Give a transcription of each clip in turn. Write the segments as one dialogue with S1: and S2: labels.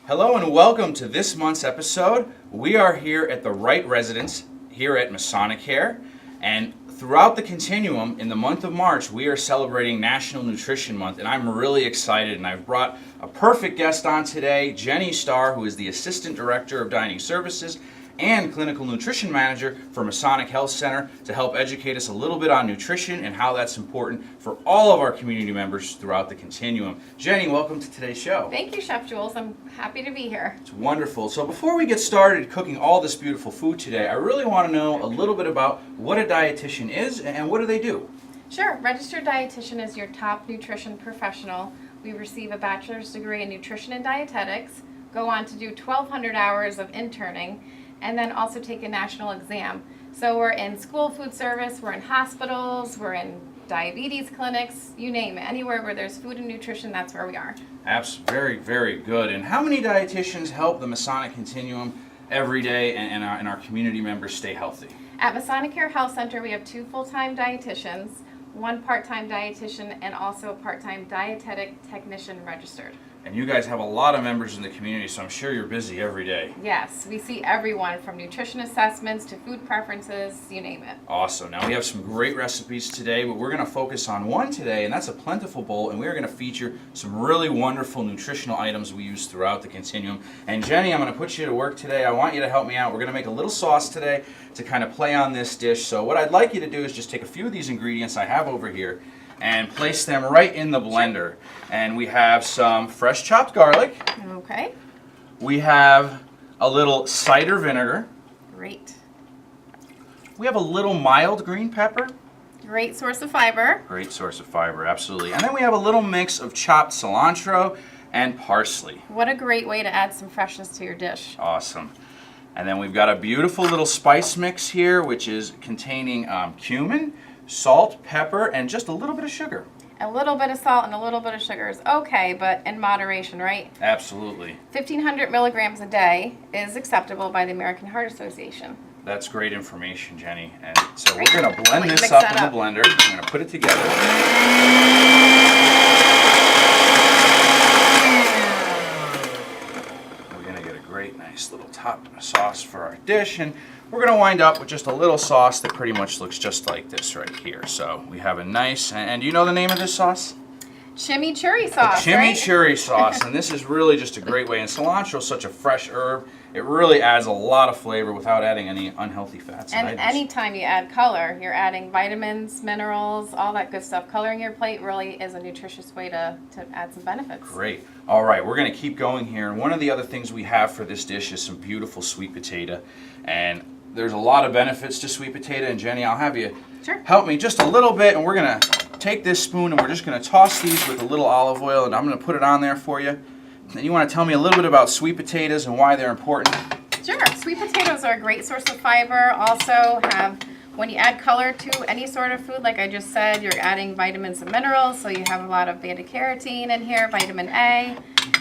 S1: Hello and welcome to this month's episode. We are here at the Wright Residence here at Masonicare, and throughout the continuum in the month of March we are celebrating National Nutrition Month, and I'm really excited, and I've brought a perfect guest on today, Jenny Starr, who is the Assistant Director of Dining Services and Clinical Nutrition Manager for Masonic Health Center, to help educate us a little bit on nutrition and how that's important for all of our community members throughout the continuum. Jenny, welcome to today's show.
S2: Thank you, Chef Jules. I'm happy to be here.
S1: It's wonderful. So before we get started cooking all this beautiful food today, I really want to know a little bit about what a dietitian is and what do they do?
S2: Sure. Registered dietitian is your top nutrition professional. We receive a bachelor's degree in nutrition and dietetics, go on to do 1,200 hours of interning, and then also take a national exam. So we're in school food service, we're in hospitals, we're in diabetes clinics, you name it. Anywhere where there's food and nutrition, that's where we are.
S1: Very, very good. And how many dietitians help the Masonic Continuum every day and our community members stay healthy?
S2: At Masonicare Health Center, we have 2 full-time dietitians, 1 part-time dietitian, and also a part-time dietetic technician registered.
S1: And you guys have a lot of members in the community, so I'm sure you're busy every day.
S2: Yes, we see everyone from nutrition assessments to food preferences, you name it.
S1: Awesome. Now we have some great recipes today, but we're going to focus on one today, and that's a plentiful bowl, and we're going to feature some really wonderful nutritional items we use throughout the continuum. And Jenny, I'm going to put you to work today. I want you to help me out. We're going to make a little sauce today to kind of play on this dish. So what I'd like you to do is just take a few of these ingredients I have over here and place them right in the blender. And we have some fresh chopped garlic.
S2: Okay.
S1: We have a little cider vinegar.
S2: Great.
S1: We have a little mild green pepper.
S2: Great source of fiber.
S1: Great source of fiber, absolutely. And then we have a little mix of chopped cilantro and parsley.
S2: What a great way to add some freshness to your dish.
S1: Awesome. And then we've got a beautiful little spice mix here, which is containing cumin, salt, pepper, and just a little bit of sugar.
S2: A little bit of salt and a little bit of sugar is okay, but in moderation, right?
S1: Absolutely.
S2: 1,500 milligrams a day is acceptable by the American Heart Association.
S1: That's great information, Jenny. And so
S2: Great.
S1: we're going to blend
S2: Let me
S1: this
S2: mix
S1: up
S2: that
S1: in
S2: up.
S1: the blender. We're going to put it together. We're going to get a great, nice little top sauce for our dish, and we're going to wind up with just a little sauce that pretty much looks just like this right here. So we have a nice, and do you know the name of this sauce?
S2: Chimichurri sauce, right?
S1: Chimichurri sauce, and this is really just a great way. And cilantro is such a fresh herb. It really adds a lot of flavor without adding any unhealthy fats.
S2: And anytime you add color, you're adding vitamins, minerals, all that good stuff. Coloring your plate really is a nutritious way to add some benefits.
S1: Great. All right, we're going to keep going here. And one of the other things we have for this dish is some beautiful sweet potato. And there's a lot of benefits to sweet potato. And Jenny, I'll have you help me just a little bit. And we're going to take this spoon and we're just going to toss these with a little olive oil. And I'm going to put it on there for you. And you want to tell me a little bit about sweet potatoes and why they're important?
S2: Sure. Sweet potatoes are a great source of fiber. Also have, when you add color to any sort of food, like I just said, you're adding vitamins and minerals. So you have a lot of beta carotene in here, vitamin A.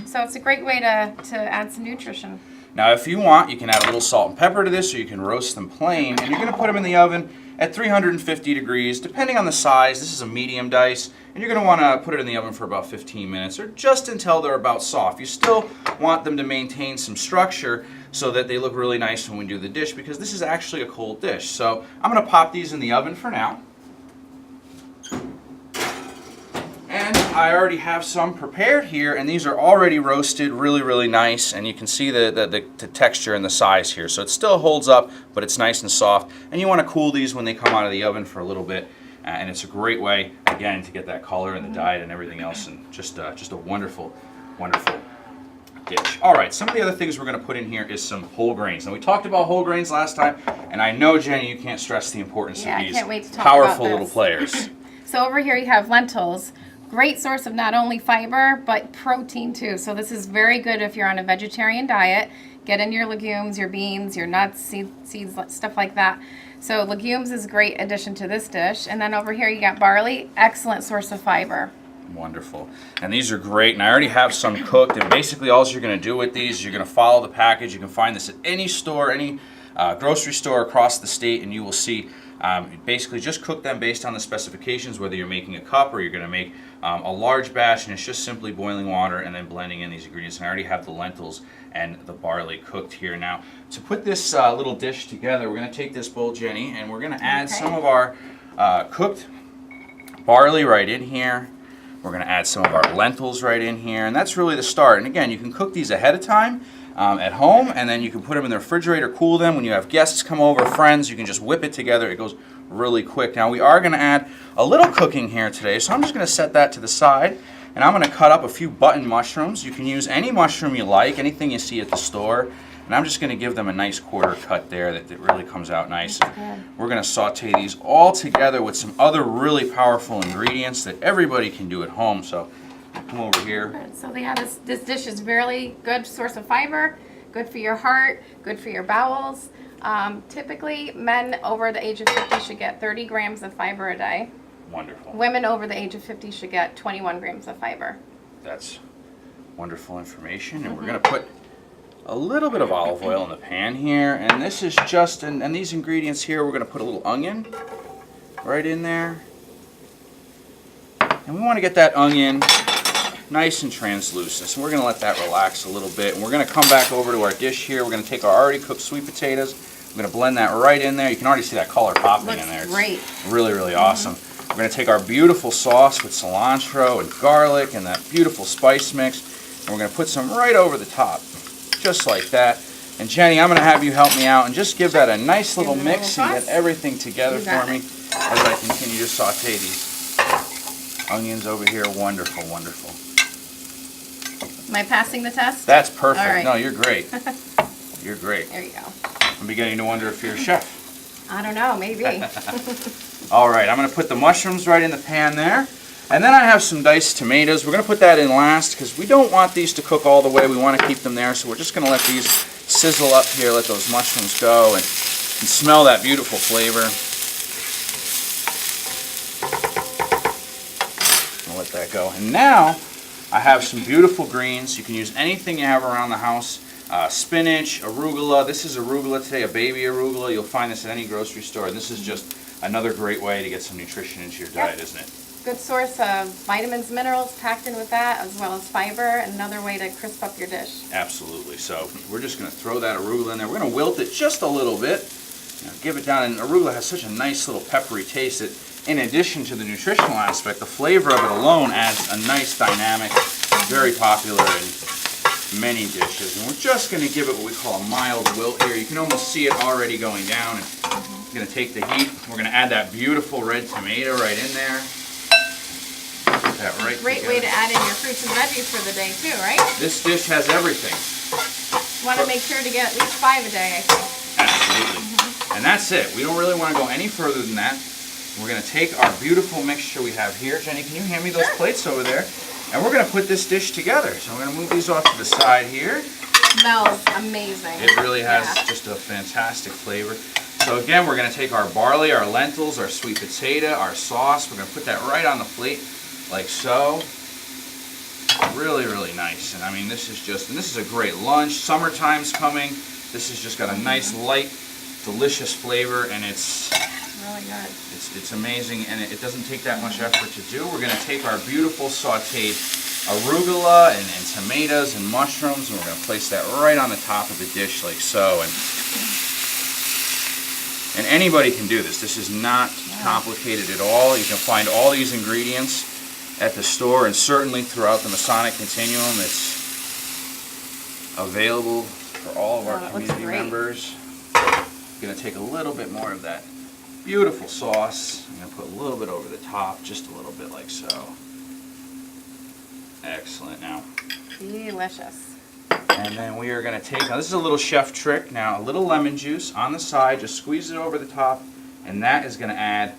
S2: So it's a great way to add some nutrition.
S1: Now, if you want, you can add a little salt and pepper to this, or you can roast them plain. And you're going to put them in the oven at 350 degrees, depending on the size. This is a medium dice. And you're going to want to put it in the oven for about 15 minutes, or just until they're about soft. You still want them to maintain some structure so that they look really nice when we do the dish, because this is actually a cold dish. So I'm going to pop these in the oven for now. And I already have some prepared here, and these are already roasted really, really nice. And you can see the texture and the size here. So it still holds up, but it's nice and soft. And you want to cool these when they come out of the oven for a little bit. And it's a great way, again, to get that color and the diet and everything else. And just a wonderful, wonderful dish. All right, some of the other things we're going to put in here is some whole grains. Now, we talked about whole grains last time, and I know, Jenny, you can't stress the importance of these
S2: I can't wait to talk
S1: powerful
S2: about
S1: little players.
S2: So over here you have lentils. Great source of not only fiber, but protein too. So this is very good if you're on a vegetarian diet. Get in your legumes, your beans, your nuts, seeds, stuff like that. So legumes is a great addition to this dish. And then over here you got barley, excellent source of fiber.
S1: Wonderful. And these are great, and I already have some cooked, and basically all you're going to do with these is you're going to follow the package. You can find this at any store, any grocery store across the state, and you will see You basically just cook them based on the specifications, whether you're making a cup or you're going to make a large batch, and it's just simply boiling water and then blending in these ingredients. And I already have the lentils and the barley cooked here. Now, to put this little dish together, we're going to take this bowl, Jenny, and we're going to add some of our cooked barley right in here. We're going to add some of our lentils right in here, and that's really the start. And again, you can cook these ahead of time at home, and then you can put them in the refrigerator, cool them. When you have guests come over, friends, you can just whip it together. It goes really quick. Now, we are going to add a little cooking here today, so I'm just going to set that to the side, and I'm going to cut up a few button mushrooms. You can use any mushroom you like, anything you see at the store. And I'm just going to give them a nice quarter cut there that really comes out nice. We're going to saute these all together with some other really powerful ingredients that everybody can do at home. So come over here.
S2: So yeah, this dish is really good source of fiber, good for your heart, good for your bowels. Typically, men over the age of 50 should get 30 grams of fiber a day.
S1: Wonderful.
S2: Women over the age of 50 should get 21 grams of fiber.
S1: That's wonderful information. And we're going to put a little bit of olive oil in the pan here, and this is just, and these ingredients here, we're going to put a little onion right in there, and we want to get that onion nice and translucent, so we're going to let that relax a little bit, and we're going to come back over to our dish here. We're going to take our already cooked sweet potatoes, we're going to blend that right in there. You can already see that color popping in there. It's
S2: great.
S1: Really, really awesome. We're going to take our beautiful sauce with cilantro and garlic and that beautiful spice mix, and we're going to put some right over the top. Just like that. And Jenny, I'm going to have you help me out and just give that a nice little mix and get everything together for me as I continue to saute these onions over here. Wonderful, wonderful.
S2: Am I passing the test?
S1: That's perfect.
S2: All right.
S1: No, you're great. You're great.
S2: There you go.
S1: I'm beginning to wonder if you're a chef.
S2: I don't know, maybe.
S1: All right, I'm going to put the mushrooms right in the pan there. And then I have some diced tomatoes. We're going to put that in last because we don't want these to cook all the way. We want to keep them there, so we're just going to let these sizzle up here, let those mushrooms go, and smell that beautiful flavor. I'll let that go. And now I have some beautiful greens. You can use anything you have around the house. Spinach, arugula. This is arugula today, a baby arugula. You'll find this at any grocery store. And this is just another great way to get some nutrition into your diet, isn't it?
S2: Good source of vitamins, minerals packed in with that, as well as fiber, and another way to crisp up your dish.
S1: Absolutely. So we're just going to throw that arugula in there. We're going to wilt it just a little bit. Give it down. And arugula has such a nice little peppery taste that in addition to the nutritional aspect, the flavor of it alone adds a nice dynamic, very popular in many dishes. And we're just going to give it what we call a mild wilt here. You can almost see it already going down. And we're going to take the heat. We're going to add that beautiful red tomato right in there. That right
S2: Great
S1: together.
S2: way to add in your fruits and veggies for the day too, right?
S1: This dish has everything.
S2: You want to make sure to get at least 5 a day, I think.
S1: Absolutely. And that's it. We don't really want to go any further than that. We're going to take our beautiful mixture we have here. Jenny, can you hand me those plates over there? And we're going to put this dish together. So I'm going to move these off to the side here.
S2: Smells amazing.
S1: It really has just a fantastic flavor. So again, we're going to take our barley, our lentils, our sweet potato, our sauce. We're going to put that right on the plate. Like so. Really, really nice. And I mean, this is a great lunch. Summertime's coming. This has just got a nice, light, delicious flavor, and it's
S2: really good.
S1: It's amazing, and it doesn't take that much effort to do. We're going to take our beautiful sauteed arugula and tomatoes and mushrooms, and we're going to place that right on the top of the dish like so. And anybody can do this. This is not complicated at all. You can find all these ingredients at the store, and certainly throughout the Masonic continuum. It's available for all of our community members. I'm going to take a little bit more of that beautiful sauce. I'm going to put a little bit over the top, just a little bit like so. Excellent. Now,
S2: delicious.
S1: and then we are going to take, now this is a little chef trick, now a little lemon juice on the side, just squeeze it over the top, and that is going to add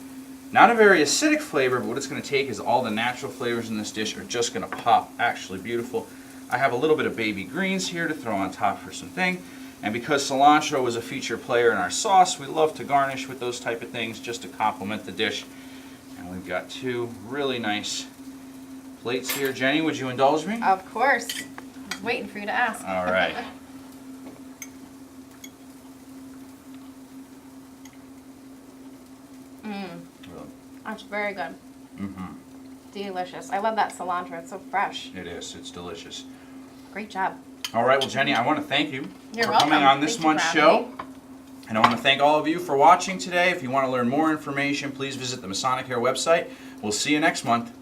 S1: not a very acidic flavor, but what it's going to take is all the natural flavors in this dish are just going to pop actually beautiful. I have a little bit of baby greens here to throw on top for some thing. And because cilantro was a feature player in our sauce, we love to garnish with those type of things just to complement the dish. And we've got 2 really nice plates here. Jenny, would you indulge me?
S2: Of course. I was waiting for you to ask.
S1: All right. Really.
S2: That's very good.
S1: Mm-hmm.
S2: Delicious. I love that cilantro. It's so fresh.
S1: It is. It's delicious.
S2: Great job.
S1: All right, well, Jenny, I want to thank you
S2: You're
S1: for
S2: welcome.
S1: coming on this
S2: Thank you
S1: month's
S2: for
S1: show.
S2: having me.
S1: And I want to thank all of you for watching today. If you want to learn more information, please visit the Masonicare website. We'll see you next month.